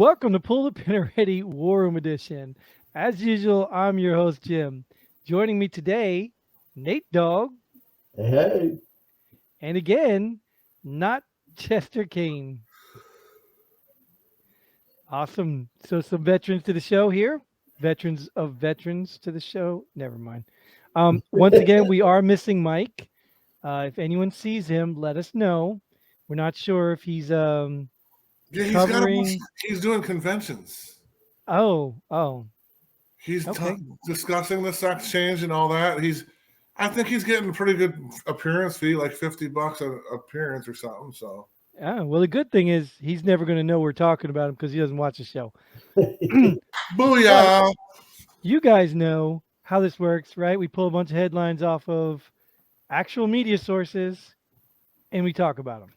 Welcome to Pull the Pin Ready War Room Edition. As usual, I'm your host, Jim. Joining me today, Nate Dogg, Hey, and again, not Chester Kane. Awesome. So, some veterans to the show here. Veterans of veterans to the show. Never mind. Once again, we are missing Mike. If anyone sees him, let us know. We're not sure if he's Yeah, he's got a bunch. covering. He's doing conventions. Oh, He's okay. discussing the sex change and all that. I think he's getting a pretty good appearance fee, like $50 an appearance or something. So Yeah, well, the good thing is he's never going to know we're talking about him because he doesn't watch the show. But booyah! you guys know how this works, right? We pull a bunch of headlines off of actual media sources and we talk about them.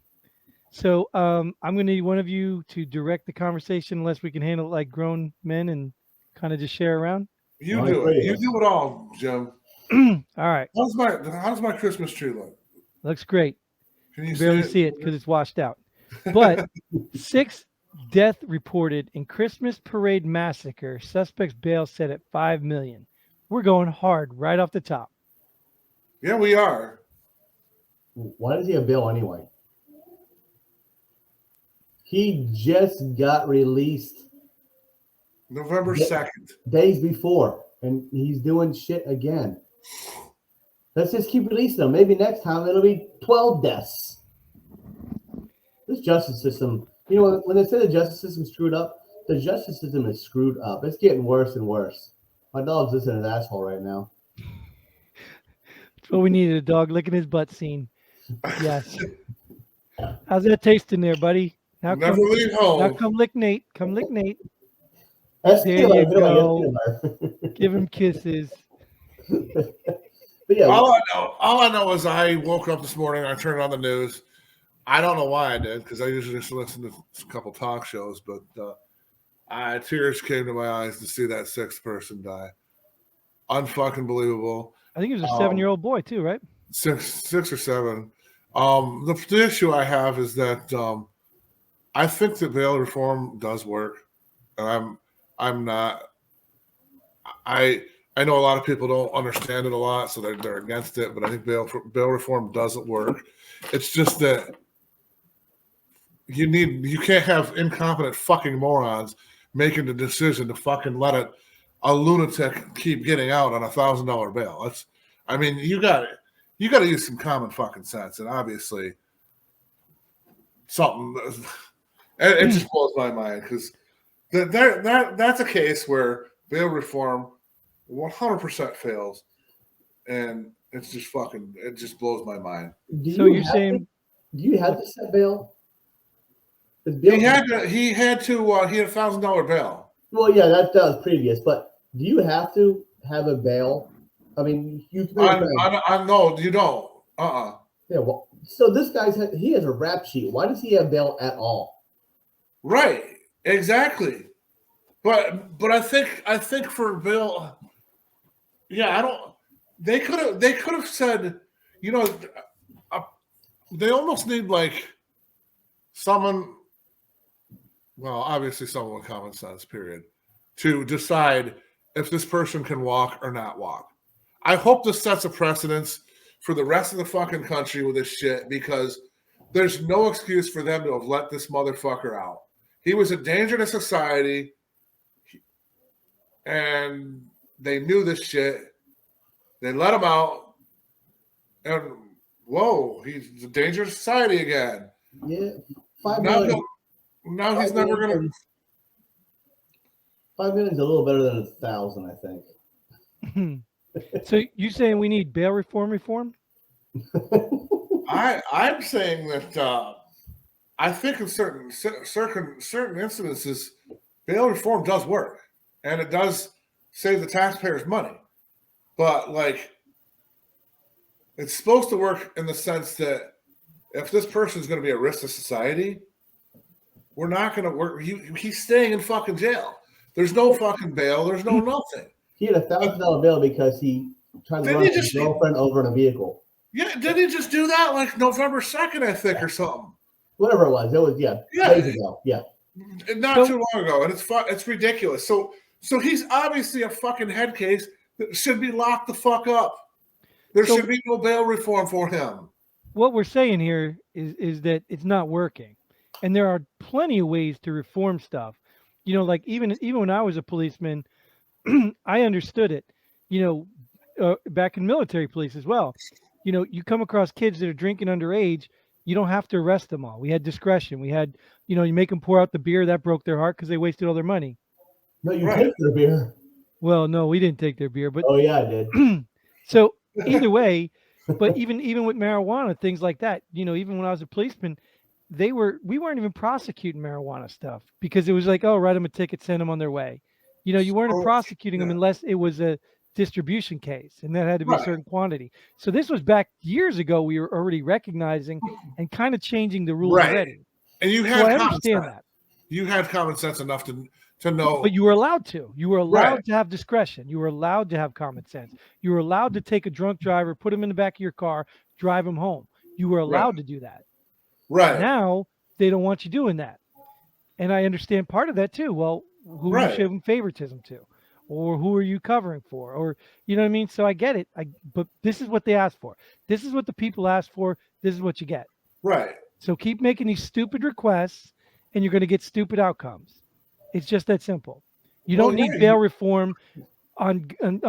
So I'm going to need one of you to direct the conversation unless we can handle it like grown men and kind of just share around. You only do it. three of You us. do it all, Jim. All right. How's my Christmas tree look? Looks great. Can you Barely see it because it's washed out. But 6 death reported in Christmas parade massacre. Suspects bail set at 5 million. We're going hard right off the top. Yeah, we are. Why does he have bail anyway? He just got released November Yeah. 2nd. days before, and he's doing shit again. Let's just keep releasing him. Maybe next time it'll be 12 deaths. This justice system, when they say the justice system screwed up, the justice system is screwed up. It's getting worse and worse. My dog's listening to an asshole right now. That's what we needed, a dog licking his butt scene. Yes. How's that tasting there, buddy? Now Never come, leave now home. come lick Nate. Come lick Nate. That's There peanut you butter, go. Give him kisses. But yeah, All I know is I woke up this morning. I turned on the news. I don't know why I did because I usually just listen to a couple talk shows, but tears came to my eyes to see that sixth person die. Unfucking believable. I think he was a 7-year-old boy too, right? Six or seven. The issue I have is that I think that bail reform does work, and I'm not. I know a lot of people don't understand it a lot, so they're against it. But I think bail reform doesn't work. It's just that you can't have incompetent fucking morons making the decision to fucking let a lunatic keep getting out on $1,000 bail. You got to use some common fucking sense, and obviously something. It just blows my mind because that's a case where bail reform 100% fails, and it's just fucking. It just blows my mind. So you're saying do you have to set bail? He had $1,000 bail. Well, yeah, that was previous, but do you have to have a bail? I mean, you can. No, you don't. Yeah, well, so this he has a rap sheet. Why does he have bail at all? Right, exactly. But I think for Bill, yeah, I don't. They could have said, they almost need like someone. Well, obviously someone with common sense, period, to decide if this person can walk or not walk. I hope this sets a precedence for the rest of the fucking country with this shit because there's no excuse for them to have let this motherfucker out. He was a danger to society, and they knew this shit. They let him out, and whoa, he's a danger to society again. Yeah, 5 million. Now he's never gonna. 5 million is a little better than 1,000, I think. so you saying we need bail reform? I'm saying that I think in certain incidences, bail reform does work, and it does save the taxpayers money. But like, it's supposed to work in the sense that if this person is going to be a risk to society, we're not going to work. He's staying in fucking jail. There's no fucking bail. There's no nothing. He had $1,000 bail because he tried to run his girlfriend over in a vehicle. Yeah, didn't he just do that like November 2nd, I think, or something? Whatever it was. Days ago. Yeah. Not So- too long ago, and it's ridiculous. So he's obviously a fucking head case that should be locked the fuck up. There So- should be no bail reform for him. What we're saying here is that it's not working, and there are plenty of ways to reform stuff. You know, like even when I was a policeman, I understood it. You know, back in military police as well. You know, you come across kids that are drinking underage, you don't have to arrest them all. We had discretion. We had, you know, you make them pour out the beer, that broke their heart because they wasted all their money. No, you Right. take their beer. Well, no, we didn't take their beer, but Oh yeah, I did. so either way, but even with marijuana, things like that, you know, even when I was a policeman, we weren't even prosecuting marijuana stuff because it was like, oh, write them a ticket, send them on their way. You know, you weren't So, prosecuting them yeah. unless it was a distribution case, and that had to be a Right. certain quantity. So this was back years ago. We were already recognizing and kind of changing the rules Right. already. And you So had I common understand sense. that, You had common sense enough to know. but you were allowed to. You were allowed Right. to have discretion. You were allowed to have common sense. You were allowed to take a drunk driver, put him in the back of your car, drive him home. You were allowed to do that. Right. Now they don't want you doing that, and I understand part of that too. Well, who are you Right. showing favoritism to, or who are you covering for, or you know what I mean? So I get it. But this is what they asked for. This is what the people asked for. This is what you get. Right. So keep making these stupid requests, and you're going to get stupid outcomes. It's just that simple. You Well, don't need yeah, bail reform on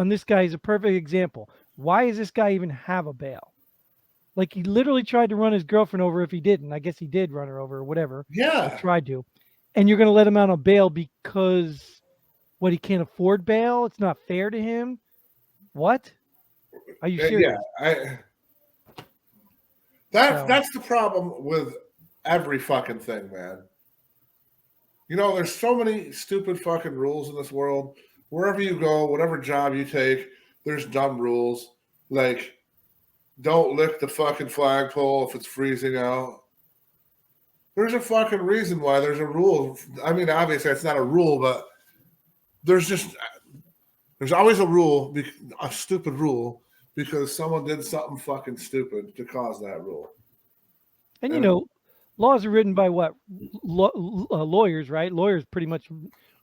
this guy. Is a perfect example. Why does this guy even have a bail? Like he literally tried to run his girlfriend over. If he didn't, I guess he did run her over or whatever. Or Yeah. tried to, and you're going to let him out on bail because what, he can't afford bail? It's not fair to him. What? Are you serious? Yeah. So- That's the problem with every fucking thing, man. You know, there's so many stupid fucking rules in this world. Wherever you go, whatever job you take, there's dumb rules. Like, don't lick the fucking flagpole if it's freezing out. There's a fucking reason why there's a rule. I mean, obviously, it's not a rule, but there's always a rule, a stupid rule, because someone did something fucking stupid to cause that rule. And you know, laws are written by what? Lawyers, right? Lawyers pretty much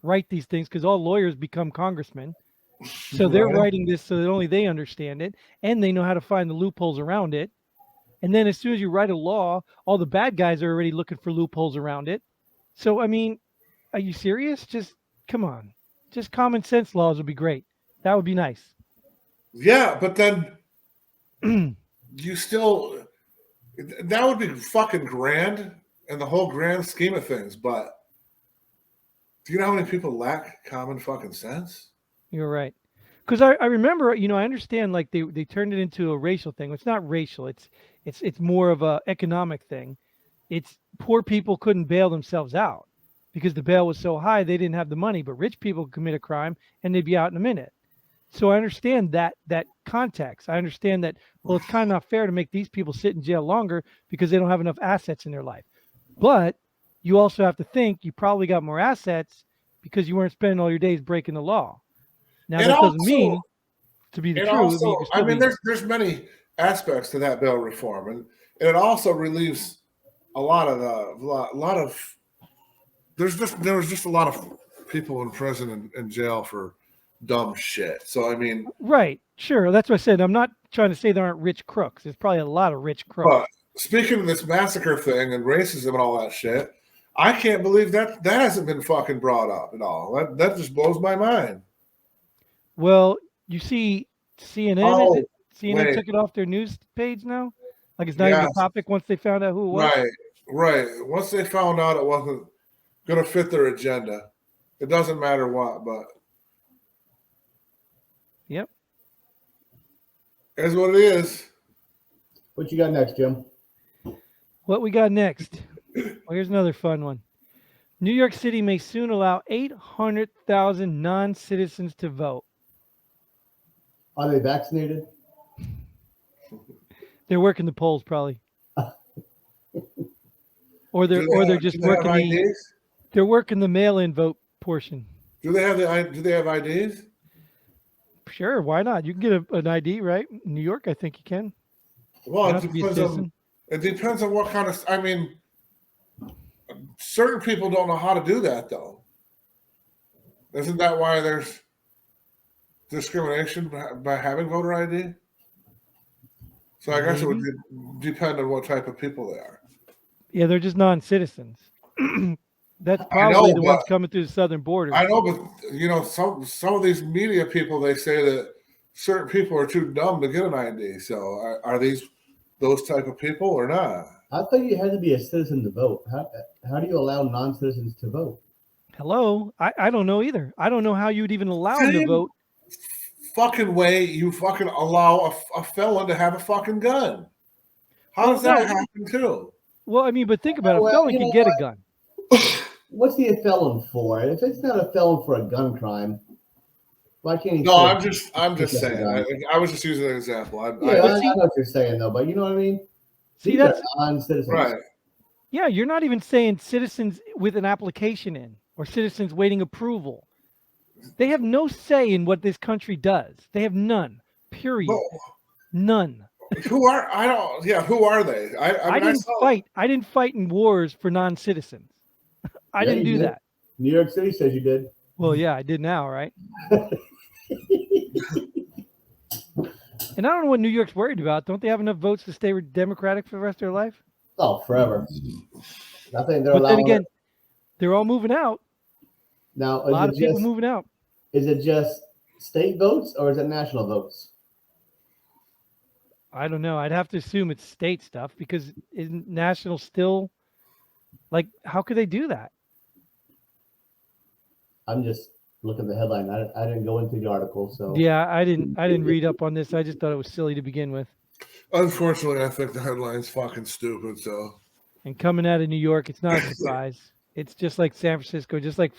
write these things because all lawyers become congressmen. So they're Right. writing this so that only they understand it and they know how to find the loopholes around it. And then as soon as you write a law, all the bad guys are already looking for loopholes around it. So I mean, are you serious? Just come on. Just common sense laws would be great. That would be nice. Yeah, but then you still, that would be fucking grand in the whole grand scheme of things. But do you know how many people lack common fucking sense? You're right. Because I remember, you know, I understand like they turned it into a racial thing. It's not racial. It's more of a economic thing. It's poor people couldn't bail themselves out because the bail was so high they didn't have the money. But rich people could commit a crime and they'd be out in a minute. So I understand that context. I understand that, well, it's kind of not fair to make these people sit in jail longer because they don't have enough assets in their life. But you also have to think you probably got more assets because you weren't spending all your days breaking the law. Now And that doesn't also- mean to be the And truth. also, you can still be- there's many aspects to that bail reform, and it also relieves a lot of there was just a lot of people in prison and in jail for dumb shit. So I mean, right, sure. That's what I said. I'm not trying to say there aren't rich crooks. There's probably a lot of rich crooks. but speaking of this massacre thing and racism and all that shit, I can't believe that hasn't been fucking brought up at all. That just blows my mind. Well, you see, CNN, Oh, is it? CNN wait. took it off their news page now? Like it's not even a Yes. topic once they found out who it was? Right. Once they found out it wasn't going to fit their agenda, it doesn't matter what, but Yep. it's what it is. What you got next, Jim? What we got next? Well, here's another fun one. New York City may soon allow 800,000 non-citizens to vote. Are they vaccinated? They're working the polls probably. Or they're just do they have working IDs? they're working the mail-in vote portion. Do they have IDs? Sure, why not? You can get an ID, right? In New York, I think you can. You Well, don't have to be a citizen. it depends on what kind of. I mean, certain people don't know how to do that, though. Isn't that why there's discrimination by having voter ID? So I guess it would depend on what type of people they are. Yeah, they're just non-citizens. That's I know, probably the ones but coming through the southern border. I know, but you know, some of these media people, they say that certain people are too dumb to get an ID. So are these those type of people or not? I thought you had to be a citizen to vote. How do you allow non-citizens to vote? Hello, I don't know either. I don't know how you would even allow them to Same vote. fucking way you fucking allow a felon to have a fucking gun. How Well, does that no. happen too? Well, I mean, but think about it. A Well, felon you can know get a what? gun. What's he a felon for? If it's not a felon for a gun crime, why can't he? No, still I'm just get a saying. gun? I was just using an example. Yeah, I see- know what you're saying though, but you know what I mean. See, These are that's non-citizens. right. yeah. You're not even saying citizens with an application in or citizens waiting approval. They have no say in what this country does. They have none. Period. But None. who are I don't? Yeah, who are they? I mean, didn't saw, fight. I didn't fight in wars for non-citizens. I Yeah, didn't you do did. that. New York City says you did. Well, yeah, I did now, right? And I don't know what New York's worried about. Don't they have enough votes to stay Democratic for the rest of their life? Oh, forever. I think they're But then allowing again, it. they're all moving out. Now, A lot of people moving out. is it just state votes or is it national votes? I don't know. I'd have to assume it's state stuff because isn't national still like how could they do that? I'm just looking at the headline. I didn't go into the article, so Yeah, I didn't read up on this. I just thought it was silly to begin with. unfortunately, I think the headline's fucking stupid. So And coming out of New York, it's not a surprise. It's just like San Francisco, just like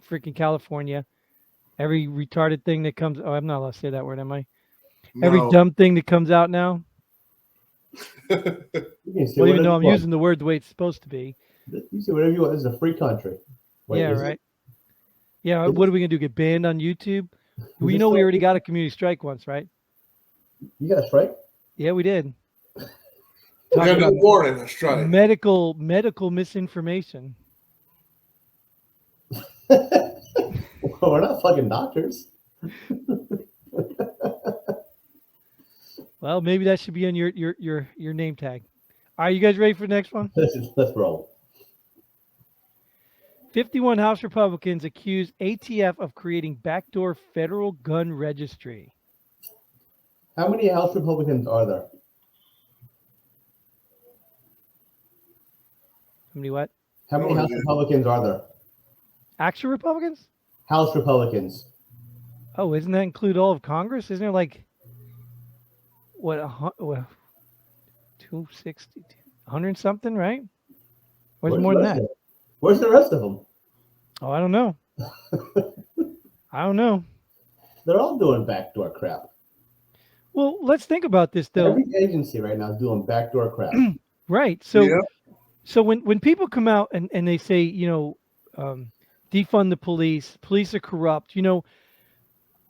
freaking California. Every retarded thing that comes. Oh, I'm not allowed to say that word, am I? Every no. dumb thing that comes out now. you can say Well, whatever even though I'm you want. using the word the way it's supposed to be. You say whatever you want. This is a free country. Wait, Yeah, is it? right. Yeah, Is what are we gonna do? Get banned on YouTube? We this know we still- already got a community strike once, right? You got a strike? Yeah, we did. We Talking got no about warning. That's right. medical misinformation. Well, we're not fucking doctors. Well, maybe that should be on your name tag. Are you guys ready for the next one? Let's roll. 51 House Republicans accuse ATF of creating backdoor federal gun registry. How many House Republicans are there? How many what? How many Oh, House yeah. Republicans are there? Actual Republicans? House Republicans. Oh, isn't that include all of Congress? Isn't there like what 260, 100 something, right? Or is it Where's more the than rest that? of them? Where's the rest of them? Oh, I don't know. I don't know. They're all doing backdoor crap. Well, let's think about this though. Every agency right now is doing backdoor crap. Right. So Yeah. so when people come out and they say, defund the police are corrupt,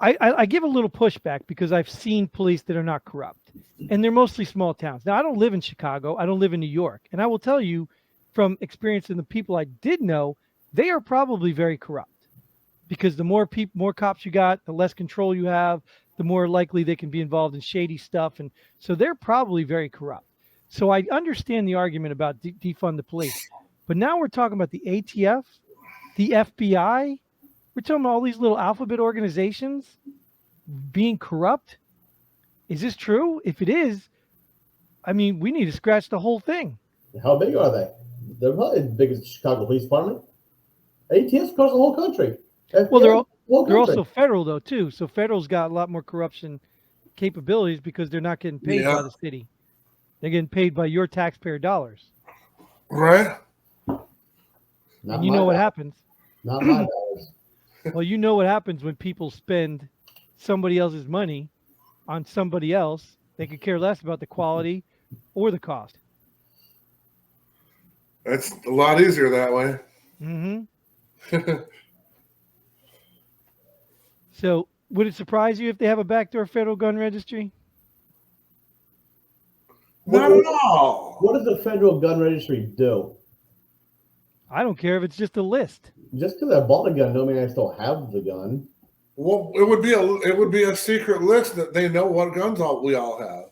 I give a little pushback because I've seen police that are not corrupt, and they're mostly small towns. Now, I don't live in Chicago. I don't live in New York, and I will tell you from experience in the people I did know, they are probably very corrupt because the more cops you got, the less control you have, the more likely they can be involved in shady stuff, and so they're probably very corrupt. So I understand the argument about defund the police, but now we're talking about the ATF, the FBI. We're talking about all these little alphabet organizations being corrupt. Is this true? If it is, I mean, we need to scratch the whole thing. How big are they? They're probably as big as the Chicago Police Department. ATS across the whole country. Well, they're whole they're country. also federal though too. So federal's got a lot more corruption capabilities because they're not getting paid by Yeah. the city. They're getting paid by your taxpayer dollars. Right. Not And you my know what dollars. happens. Not my dollars. Well, you know what happens when people spend somebody else's money on somebody else. They could care less about the quality or the cost. It's a lot easier that way. Mm-hmm. So, would it surprise you if they have a backdoor federal gun registry? Not at all. What does the federal gun registry do? I don't care if it's just a list. Just because I bought a gun, don't mean I still have the gun. Well, it would be a secret list that they know what guns we all have.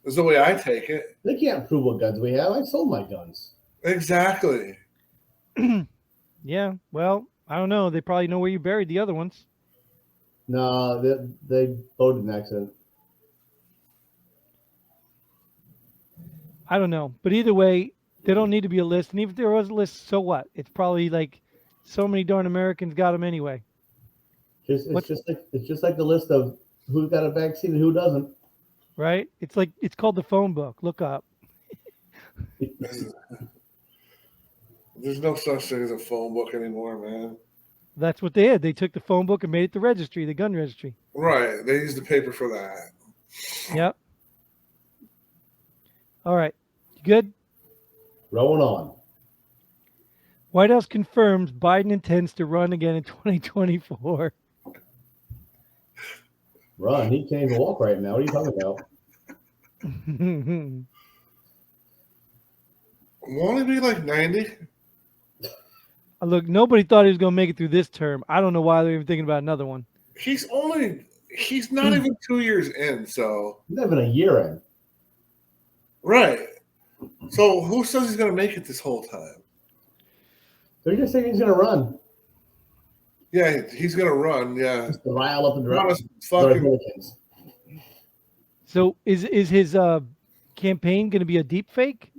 Is the way I take it. They can't prove what guns we have. I sold my guns. Exactly. Yeah, well, I don't know. They probably know where you buried the other ones. No, they voted an accident. I don't know. But either way, there don't need to be a list. And even if there was a list, so what? It's probably like so many darn Americans got them anyway. It's just like the list of who's got a vaccine and who doesn't. Right? It's called the phone book. Look up. There's no such thing as a phone book anymore, man. That's what they did. They took the phone book and made it the registry, the gun registry. Right. They use the paper for that. Yep. All right. You good? Rolling on. White House confirms Biden intends to run again in 2024. Run. He can't even walk right now. What are you talking about? Won't he be like 90? Look, nobody thought he was going to make it through this term. I don't know why they're even thinking about another one. He's not even 2 years in, so. Not even a year in. Right. So who says he's going to make it this whole time? They're just saying he's going to run. Yeah, he's going to run, yeah. Just to rile up the Fucking, So is his campaign going to be a deep fake?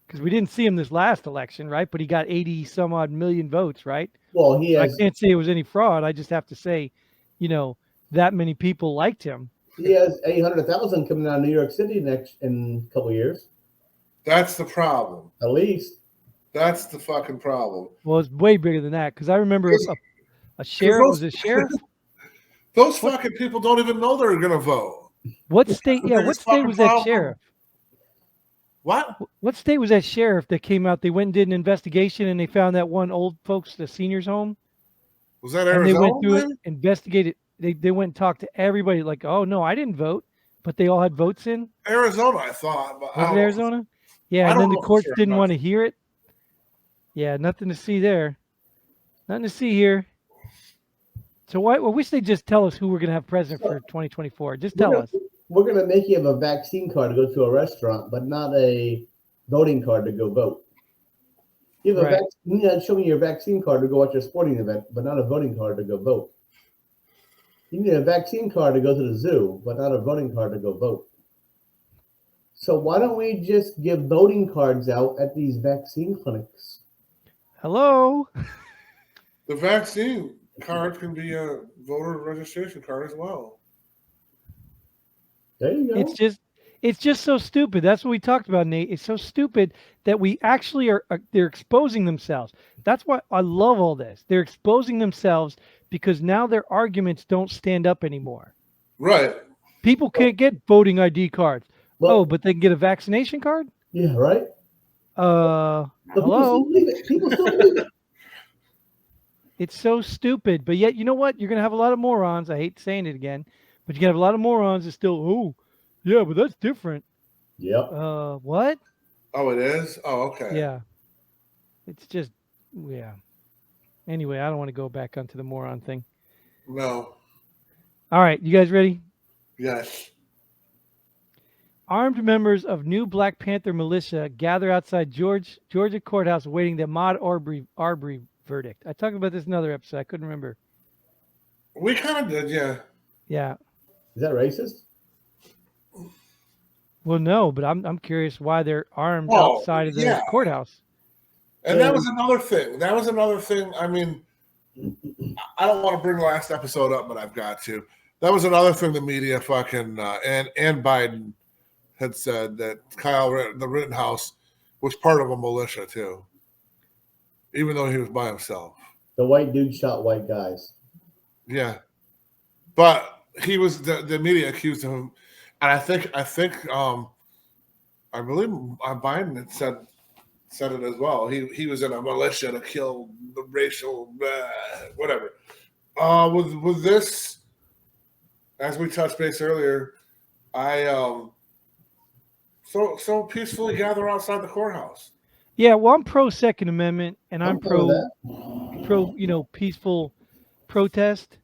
Because we didn't see him this last election, right? But he got 80 some odd million votes, right? Well, he has. I can't say it was any fraud. I just have to say, that many people liked him. He has 800,000 coming out of New York City in a couple of years. that's the problem. At least. That's the fucking problem. Well, it's way bigger than that. Because I remember a sheriff was a sheriff. Those fucking people don't even know they're going to vote. What state? Yeah, what state was that sheriff? What state was that sheriff that came out? They went and did an investigation and they found that one old folks, the seniors home. Was that And Arizona? they went through it, investigated. They went and talked to everybody. Like, oh no, I didn't vote, but they all had votes in. Arizona, I thought. But Was it Arizona? Yeah, and then the courts didn't want to hear it. Yeah, nothing to see there. Nothing to see here. So I wish they'd just tell us who we're going to have president for 2024. Just tell us. We're going to make you have a vaccine card to go to a restaurant, but not a voting card to go vote. You have you need to show me your vaccine card to go watch a sporting event, but not a voting card to go vote. You need a vaccine card to go to the zoo, but not a voting card to go vote. So why don't we just give voting cards out at these vaccine clinics? Hello? The vaccine card can be a voter registration card as well. There you go. It's just so stupid. That's what we talked about, Nate. It's so stupid that we actually they're exposing themselves. That's why I love all this. They're exposing themselves because now their arguments don't stand up anymore. Right. People can't get voting ID cards. Well, but they can get a vaccination card? Yeah, right? Hello? People still believe it. It's so stupid. But yet, you know what? You're going to have a lot of morons. I hate saying it again. But you're going to have a lot of morons that still, oh, yeah, but that's different. Yep. What? Oh, it is? Oh, okay. Yeah. It's just, yeah. Anyway, I don't want to go back onto the moron thing. No. All right. You guys ready? Yes. Armed members of new Black Panther militia gather outside Georgia courthouse awaiting the Ahmaud Arbery verdict. I talked about this in another episode. I couldn't remember. We kind of did, yeah. Yeah. Is that racist? Well, no, but I'm curious why they're armed outside of the courthouse. And that was another thing. I mean, I don't want to bring the last episode up, but I've got to. That was another thing the media fucking and Biden had said, that the Rittenhouse was part of a militia too, even though he was by himself. The white dude shot white guys. Yeah, but he was the media accused him, and I think I believe Biden had said it as well. He was in a militia to kill the racial whatever. With this, as we touched base earlier, I so peacefully gather outside the courthouse. Yeah, well, I'm pro Second Amendment, and I'm fine with pro peaceful protest.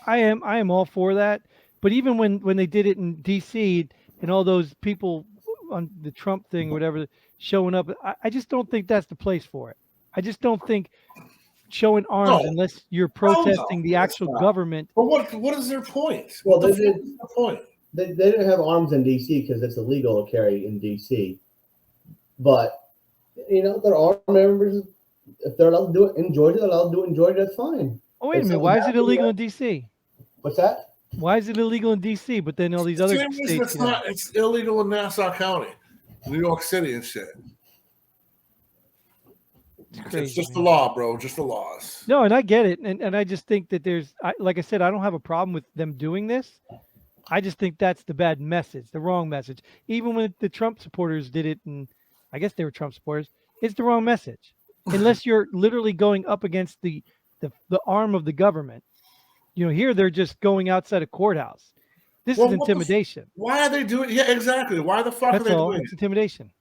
I am all for that. But even when they did it in D.C. and all those people on the Trump thing, whatever, showing up, I just don't think that's the place for it. I just don't think showing arms No, unless you're hell no, protesting the it's actual not. government. But what is their point? Well, What the they fuck did. is the point? They didn't have arms in D.C. because it's illegal to carry in D.C. But there are members. If they're allowed to do it in Georgia, they're allowed to do it in Georgia. That's fine. Oh, wait a If minute, something why is it happens, illegal in D.C.? what's that? Why is it illegal in D.C. but then all these other Same reason states? it's illegal in Nassau County, New York City, and shit. It's crazy. It's just man. the law, bro. Just the laws. No, and I get it, and I just think that like I said, I don't have a problem with them doing this. I just think that's the bad message, the wrong message. Even when the Trump supporters did it, and I guess they were Trump supporters, it's the wrong message. Unless you're literally going up against the arm of the government. Here they're just going outside a courthouse. This Well, is intimidation. why are they doing? Yeah, exactly. Why the fuck are That's they all. doing It's it? intimidation.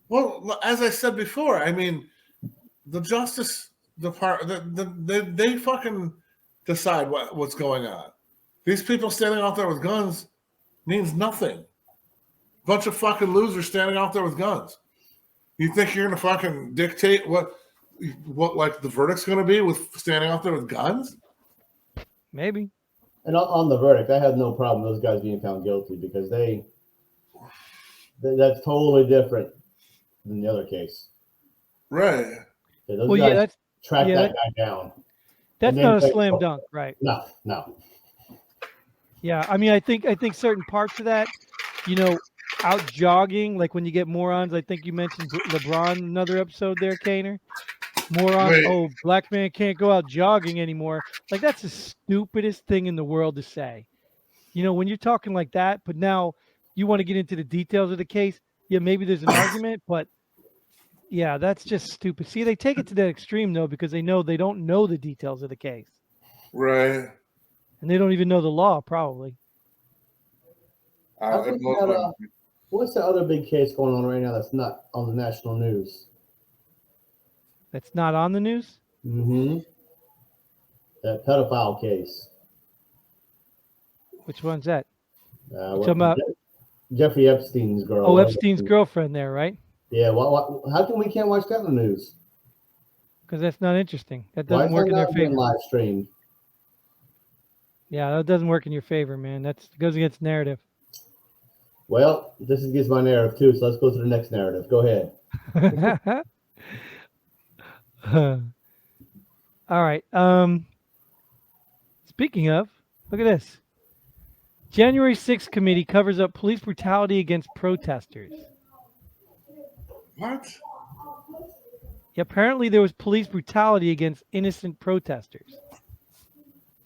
Well, as I said before, I mean, the Justice Department, they fucking decide what's going on. These people standing out there with guns means nothing. Bunch of fucking losers standing out there with guns. You think you're gonna fucking dictate what like the verdict's gonna be with standing out there with guns? Maybe. And on the verdict, I have no problem with those guys being found guilty because that's totally different than the other case. Right. Yeah, those Well, guys yeah, tracked yeah, that guy down. that's And then not a say, slam "Oh, dunk, right? No. Yeah, I mean, I think certain parts of that, out jogging, like when you get morons. I think you mentioned LeBron in another episode there, Kaner. Morons. Wait. Oh, black man can't go out jogging anymore. Like that's the stupidest thing in the world to say. When you're talking like that, but now you want to get into the details of the case. Yeah, maybe there's an argument, but yeah, that's just stupid. See, they take it to that extreme though because they know they don't know the details of the case, Right. and they don't even know the law probably. I think what's the other big case going on right now that's not on the national news? That's not on the news. Mm-hmm. That pedophile case. Which one's that? What, about Jeffrey Epstein's girl. Oh, Epstein's girlfriend there, right? Yeah. How come we can't watch that on the news? Because that's not interesting. That Why doesn't is work that in their not being favor. live streamed? Yeah, that doesn't work in your favor, man. It goes against narrative. Well, this is against my narrative too, so let's go to the next narrative. Go ahead. All right. Speaking of, look at this. January 6th committee covers up police brutality against protesters. What? Yeah, apparently there was police brutality against innocent protesters.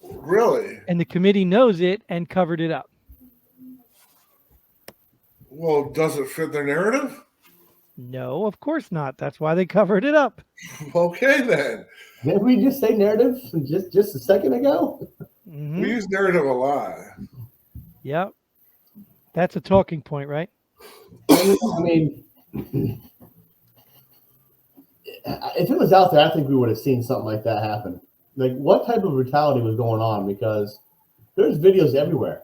Really? And the committee knows it and covered it up. Well, does it fit their narrative? No, of course not. That's why they covered it up. Okay, then. Didn't we just say narrative just a second ago? Mm-hmm. We use narrative a lot. Yep. That's a talking point, right? I mean, if it was out there, I think we would have seen something like that happen. Like, what type of brutality was going on? Because there's videos everywhere.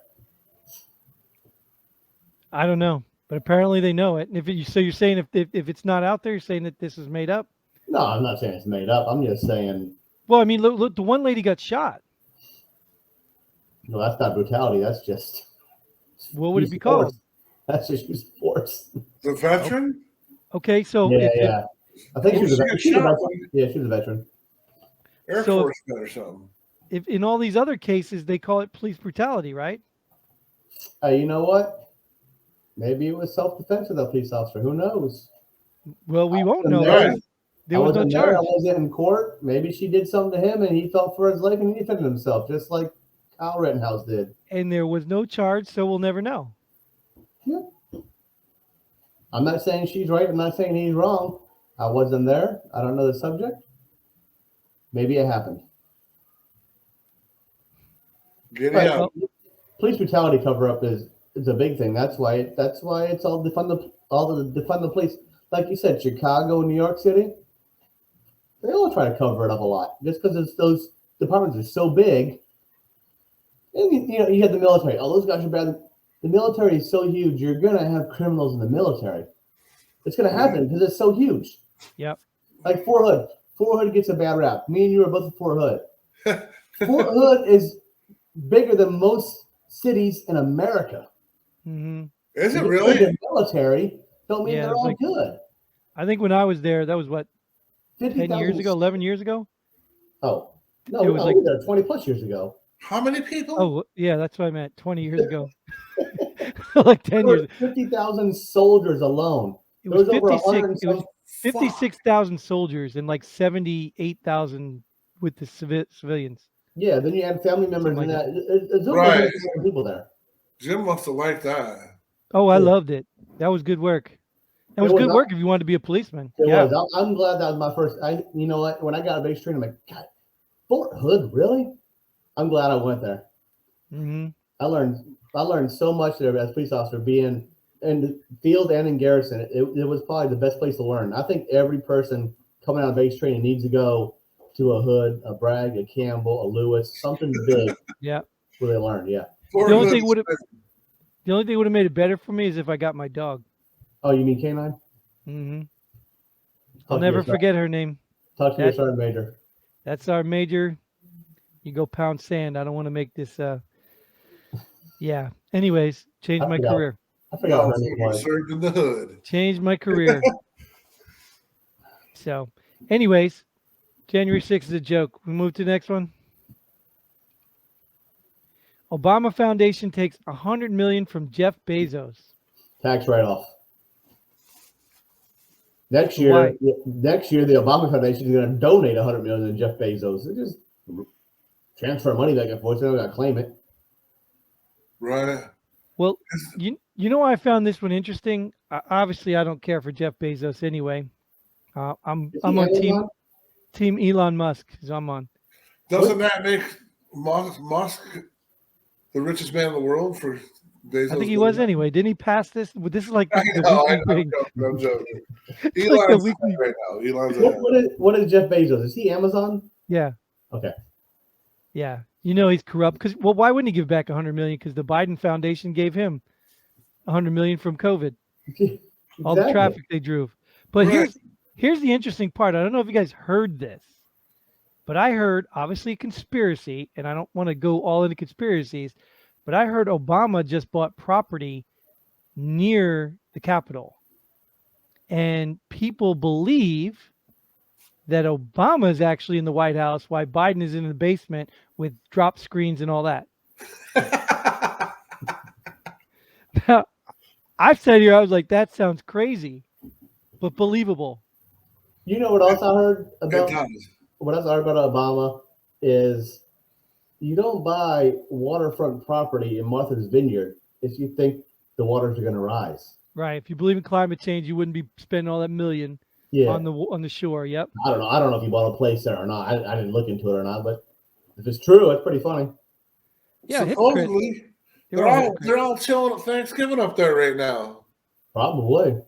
I don't know, but apparently they know it. And so you're saying if it's not out there, you're saying that this is made up? No, I'm not saying it's made up. I'm just saying. Well, I mean, look, the one lady got shot. No, that's not brutality. That's just. What would it be called? That's just use of force. The veteran? Okay, so Yeah. I think she was a veteran. Yeah, she was a veteran. Air Force vet or something. If in all these other cases they call it police brutality, right? You know what? Maybe it was self-defense of the police officer. Who knows? Well, we won't know. There was no charge. I wasn't in court. Maybe she did something to him and he fell for his leg and he defended himself, just like Kyle Rittenhouse did. And there was no charge, so we'll never know. Yeah. I'm not saying she's right. I'm not saying he's wrong. I wasn't there. I don't know the subject. Maybe it happened. Police brutality cover-up is a big thing. That's why it's all defund the police. like you said, Chicago, New York City, they all try to cover it up a lot just because those departments are so big. And you have the military. Oh, those guys are bad. The military is so huge. You're gonna have criminals in the military. It's gonna happen because it's so huge. Yep. Like Fort Hood. Fort Hood gets a bad rap. Me and you are both at Fort Hood. Fort Hood is bigger than most cities in America. Mm-hmm. Is it Just really? because they're military don't mean Yeah, they're it's all like- good. I think when I was there, that was what 10 50,000 years ago, 11 years ago. Oh, no, It was no, like- we were there 20 plus years ago. How many people? Oh, yeah, that's what I meant. 20 years ago, like 10 There years. were 50,000 soldiers alone. It There was was over 56. 100 and It was some. 56,000 soldiers and like 78,000 with the civilians. Yeah, then you add family members Something and like that. There's over Right. 100 people there. Jim must have liked that. Oh, I Yeah. loved it. That was good work. That was It was good not- work if you wanted to be a policeman. It Yeah. was. I'm glad that was my first. You know what? When I got a base training, I'm like, God, Fort Hood, really? I'm glad I went there. Mm-hmm. I learned so much there as a police officer, being in the field and in garrison. It was probably the best place to learn. I think every person coming out of base training needs to go to a Hood, a Bragg, a Campbell, a Lewis, something big Yeah. where they learn. Yeah. Fort The only Hood thing is- would have made it better for me is if I got my dog. Oh, you mean canine? Mm-hmm. Talk I'll to your never ser- forget her name. Talk to your that- sergeant major. That's our major. You go pound sand. I don't want to make this. Yeah. Anyways, changed I my forgot. career. I forgot No, her name you was. served in the hood. Changed my career. So, anyways, January 6th is a joke. We move to the next one. Obama Foundation takes $100 million from Jeff Bezos. Tax write-off. Next Why? year, the Obama Foundation is going to donate $100 million to Jeff Bezos. They just transfer money back and forth. They don't got to claim it. Right. Well, you know why I found this one interesting? Obviously, I don't care for Jeff Bezos anyway. I'm Is he on Amazon? team Elon Musk. So I'm on. Doesn't that make Musk the richest man in the world for Bezos? I think he was anyway. Didn't he pass this? This is like I the know, weekly thing. I'm joking. It's like the Elon's weekly- right now. Elon's What is Jeff Bezos? Is he Amazon? Yeah. Okay. Yeah. You know he's corrupt because why wouldn't he give back 100 million? Because the Biden Foundation gave him 100 million from COVID. All the Exactly. traffic they drove. But Right. here's the interesting part. I don't know if you guys heard this, but I heard obviously a conspiracy, and I don't want to go all into conspiracies, but I heard Obama just bought property near the Capitol. And people believe that Obama is actually in the White House while Biden is in the basement with drop screens and all that. Now, I've said here, I was like, that sounds crazy, but believable. You know what else I heard It about? does. What else I heard about Obama is you don't buy waterfront property in Martha's Vineyard if you think the waters are going to rise. Right. If you believe in climate change, you wouldn't be spending all that million Yeah. on the shore. Yep. I don't know. I don't know if he bought a place there or not. I didn't look into it or not, but if it's true, it's pretty funny. Yeah. Hypocrites. Supposedly, They're all hypocrites. they're all chilling at Thanksgiving up there right now. Probably.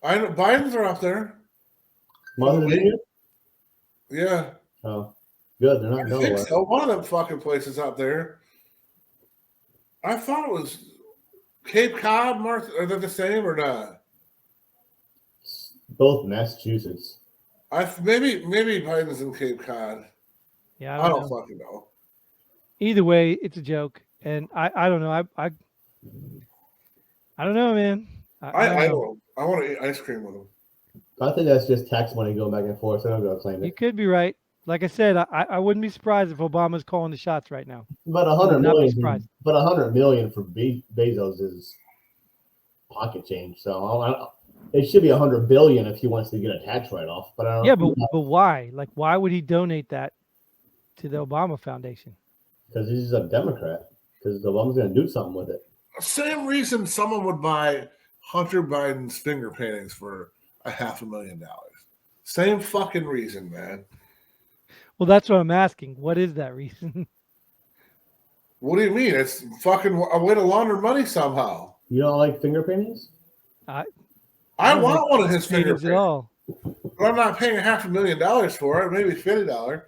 I know Biden's are up there. Martha's Probably. Vineyard? Yeah. Oh, good. They're not I going think nowhere. so. One of them fucking places out there. I thought it was Cape Cod, Martha. Are they the same or not? Both Massachusetts. Maybe Biden's in Cape Cod. Yeah. I I don't don't know. fucking know. Either way, it's a joke, and I don't know. I don't know, man. I don't. I want to eat ice cream with them. I think that's just tax money going back and forth. So I'm going to claim You it. could be right. Like I said, I wouldn't be surprised if Obama's calling the shots right now. But would 100 not be million. surprised. But 100 million for Bezos is pocket change. So it should be 100 billion if he wants to get a tax write-off. But I don't. Yeah, but why? Like, why would he donate that to the Obama Foundation? Because he's a Democrat. Because Obama's going to do something with it. Same reason someone would buy Hunter Biden's finger paintings for $500,000. Same fucking reason, man. Well, that's what I'm asking. What is that reason? What do you mean? It's fucking a way to launder money somehow. You don't like finger paintings? I don't want like one of his paintings at fingerprints, all. but I'm not paying $500,000 for it. Maybe $50.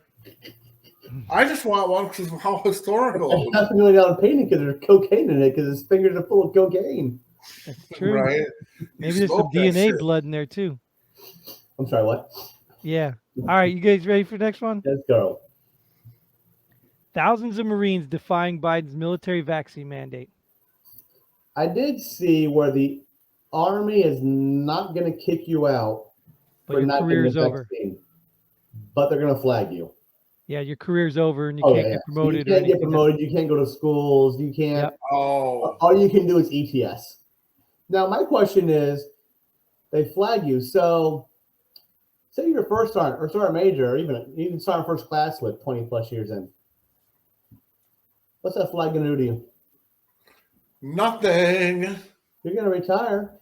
I just want one because of how historical it Half was, a million dollar painting because there's cocaine in it because his fingers are full of cocaine. That's true. right? You Maybe there's some smoke that DNA shit. blood in there too. I'm sorry, what? Yeah. All right, you guys ready for the next one? Let's go. Thousands of Marines defying Biden's military vaccine mandate. I did see where the Army is not going to kick you out But for your not career getting is the over. vaccine, but they're going to flag you. Yeah, your career's over and you Oh, can't yeah. get So you promoted or can't get anything. promoted. You can't go to schools. You can't. Yep. Oh, All you can do is ETS. Now, my question is, they flag you. So, say you're a first sergeant or sergeant major, or even sergeant first class with 20 plus years in. What's that flag going to do to you? nothing. You're going to retire.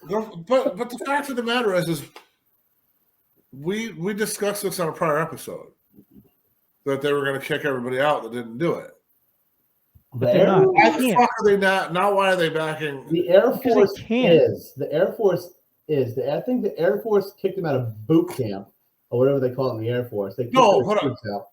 But the fact of the matter is we discussed this on a prior episode that they were going to kick everybody out that didn't do it. But they're not. Why They the can't. fuck are they not? Now why are they backing? The Air Because they Force can't. is. The Air Force is. I think the Air Force kicked them out of boot camp or whatever they call it in the Air Force. They kicked No, their hold on. troops out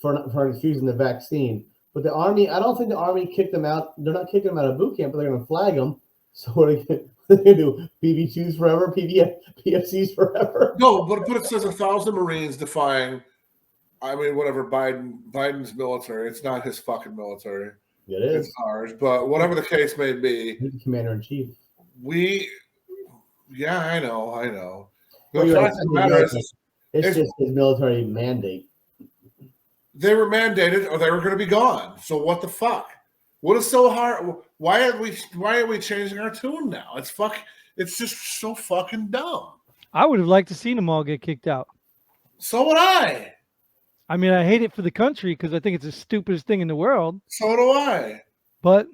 for refusing the vaccine. But the Army, I don't think the Army kicked them out. They're not kicking them out of boot camp, but they're going to flag them. So what are they going to do? PV2s forever? PFCs forever? No, but it says 1,000 Marines defying. I mean, whatever Biden's military. It's not his fucking military. It is. It's ours. But whatever the case may be, He's the commander in chief. Yeah, I know. Well, The you're fact of the matter is, it's just his military mandate. they were mandated or they were going to be gone. So what the fuck? What is so hard? Why are we changing our tune now? It's just so fucking dumb. I would have liked to seen them all get kicked out. So would I. I mean, I hate it for the country because I think it's the stupidest thing in the world. So do I. But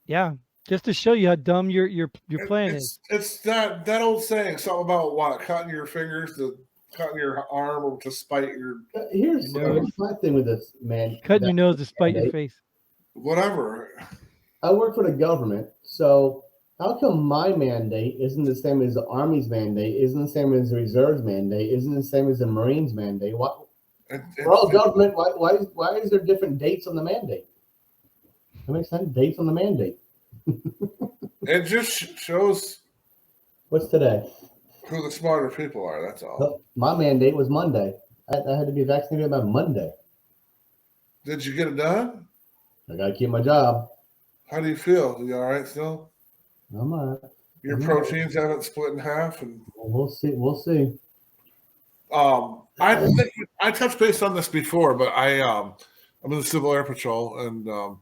yeah, just to show you how dumb your plan is. It's that old saying, something about what, cutting your fingers to cutting your arm or to spite your Here's my thing with this, man. Cutting your nose to spite your face. whatever. I work for the government, so how come my mandate isn't the same as the Army's mandate, isn't the same as the Reserve's mandate, isn't the same as the Marines' mandate? We're all government. Why is there different dates on the mandate? That makes sense. Dates on the mandate. It just shows What's today? who the smarter people are. That's all. Well, my mandate was Monday. I had to be vaccinated by Monday. Did you get it done? I got to keep my job. How do you feel? You all right still? I'm all right. Your I'm all proteins haven't split in half, and We'll see. We'll see. I think I touched base on this before, but I'm in the Civil Air Patrol, and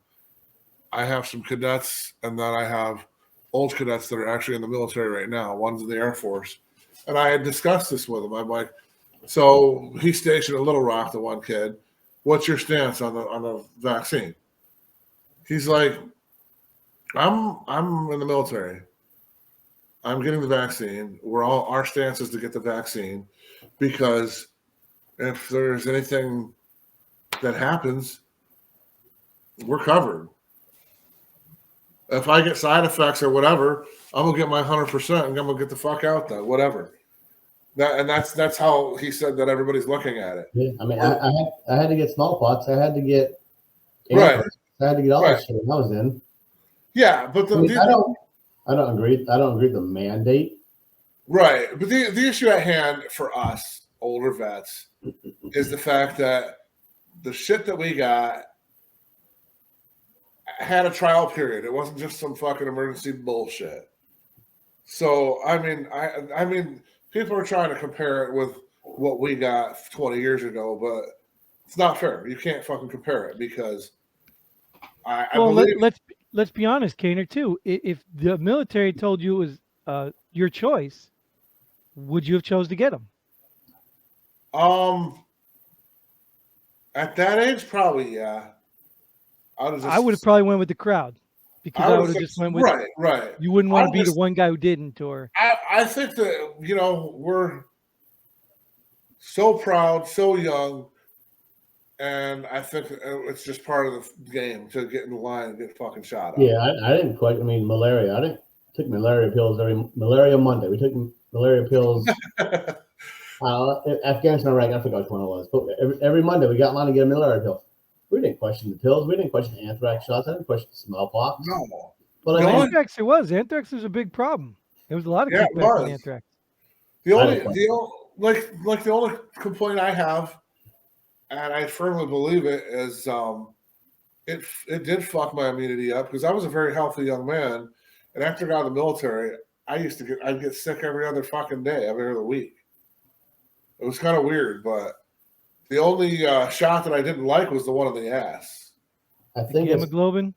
I have some cadets, and then I have old cadets that are actually in the military right now. One's in the Air Force, and I had discussed this with him. I'm like, so he's stationed in Little Rock, the one kid. What's your stance on the vaccine? He's like, I'm in the military. I'm getting the vaccine. Our stance is to get the vaccine because if there's anything that happens, we're covered. If I get side effects or whatever, I'm gonna get my 100% and I'm gonna get the fuck out then, whatever. That's how he said that everybody's looking at it. Yeah, I mean, I had to get smallpox. I had to get Right. I had to get all Right. that shit. I was in. Yeah, but I don't agree. I don't agree with the mandate. right. But the issue at hand for us older vets is the fact that the shit that we got had a trial period. It wasn't just some fucking emergency bullshit. So I mean, people are trying to compare it with what we got 20 years ago, but it's not fair. You can't fucking compare it because I believe. Let's be honest, Kaner. Too, if the military told you it was your choice, would you have chose to get them? At that age, probably yeah. I would have probably went with the crowd because I would have just went with right. You wouldn't want to be the one guy who didn't, or I think that we're so proud, so young, and I think it's just part of the game to get in the line and get fucking shot. Yeah, I didn't quite. I mean, malaria. took malaria pills every malaria Monday. We took malaria pills. Afghanistan, Iraq, I forgot which one it was. But every Monday we got in line to get a malaria pill. We didn't question the pills. We didn't question the anthrax shots. I didn't question the smallpox. No. But The I mean, only- Anthrax, it was. Anthrax was a big problem. There was a lot of Yeah, it kickback on was. anthrax. The I only, didn't the only complaint I have, and I firmly believe it, is it did fuck my immunity up because I was a very healthy young man, and after I got out of the military, I'd get sick every other fucking day, every other week. It was kind of weird, but the only shot that I didn't like was the one in the ass. I The think gamma it's, globin.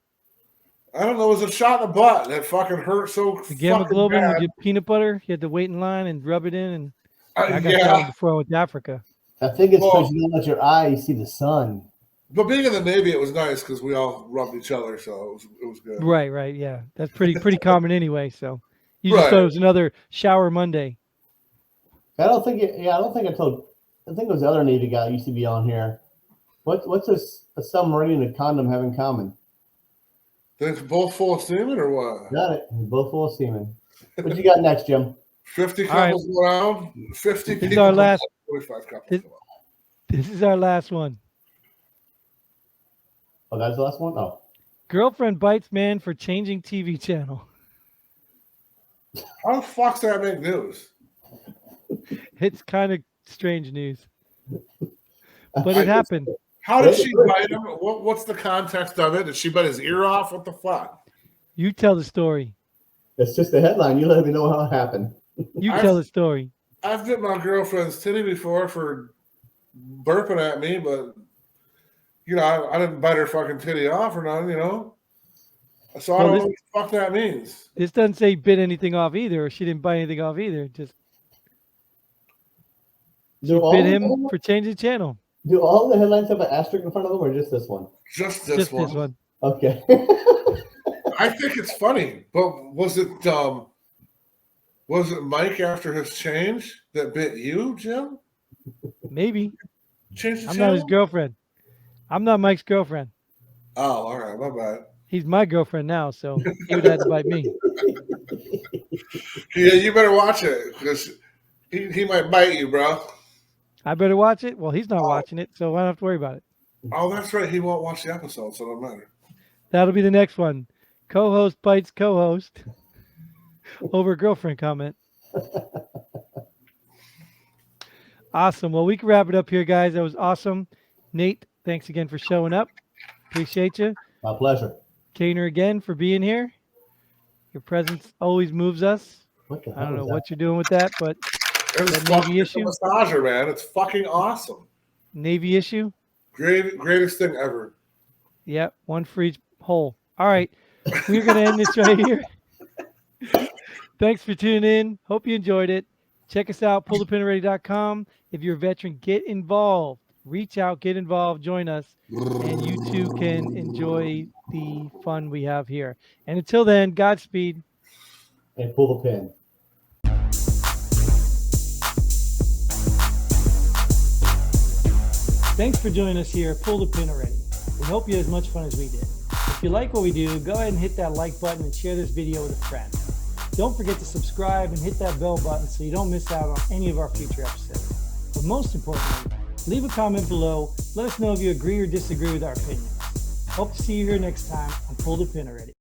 I don't know, it was a shot in the butt that fucking hurt so The gamma fucking globin bad. with your peanut butter. You had to wait in line and rub it in. And I got that Yeah, one before I went to Africa. I think it's Well- because you don't let your eyes see the sun. but being in the Navy, it was nice because we all rubbed each other, so it was good. Right, right, yeah. That's pretty common anyway. So you just Right. thought it was another shower Monday. I don't think I told. I think it was the other Navy guy that used to be on here. What's a submarine and a condom have in common? They're both full of semen or what? Got it. We're both full of semen. What you got next, Jim? 50 All right. couples around, 50 This is people. our last- 45 couples. This- come on. This is our last one. Oh, that's the last one. Oh, Girlfriend bites man for changing TV channel. How the fuck's that make news? It's kind of strange news, but I it just- happened. How did she bite him? What's the context of it? Did she bite his ear off? What the fuck? You tell the story. it's just the headline. You let me know how it happened. You I've- tell the story. I've bit my girlfriend's titty before for burping at me, but I didn't bite her fucking titty off or nothing, So I Well, don't this- know what the fuck that means. This doesn't say bit anything off either, or she didn't bite anything off either. Just Do all, bit the him headlines- for changing channel. do all the headlines have an asterisk in front of them, or just this one? Just this Just one. this one. Okay. I think it's funny, but was it Mike after his change that bit you, Jim? Maybe. Change the I'm channel? not his girlfriend. I'm not Mike's girlfriend. Oh, all right, my bad. He's my girlfriend now, so he would have to bite me. Yeah, you better watch it because he might bite you, bro. I better watch it. Well, he's not watching it, so I don't have to worry about it. Oh, that's right. He won't watch the episode, so it don't matter. That'll be the next one. Co-host bites co-host over a girlfriend comment. Awesome. Well, we can wrap it up here, guys. That was awesome. Nate, thanks again for showing up. Appreciate you. My pleasure. Kaner again for being here. Your presence always moves us. What the hell I don't know is that? what you're doing with that, but It's That fucking Navy it's a issue? massager, man. It's fucking awesome. Navy issue. Greatest thing ever. Yep, one for each hole. All right, we're going to end this right here. Thanks for tuning in. Hope you enjoyed it. Check us out, pullthepinalready.com. If you're a veteran, get involved. Reach out, get involved, join us, and you too can enjoy the fun we have here. And until then, Godspeed. And pull the pin. Thanks for joining us here at Pull the Pin Already. We hope you had as much fun as we did. If you like what we do, go ahead and hit that like button and share this video with a friend. Don't forget to subscribe and hit that bell button so you don't miss out on any of our future episodes. But most importantly, leave a comment below. Let us know if you agree or disagree with our opinions. Hope to see you here next time on Pull the Pin Already.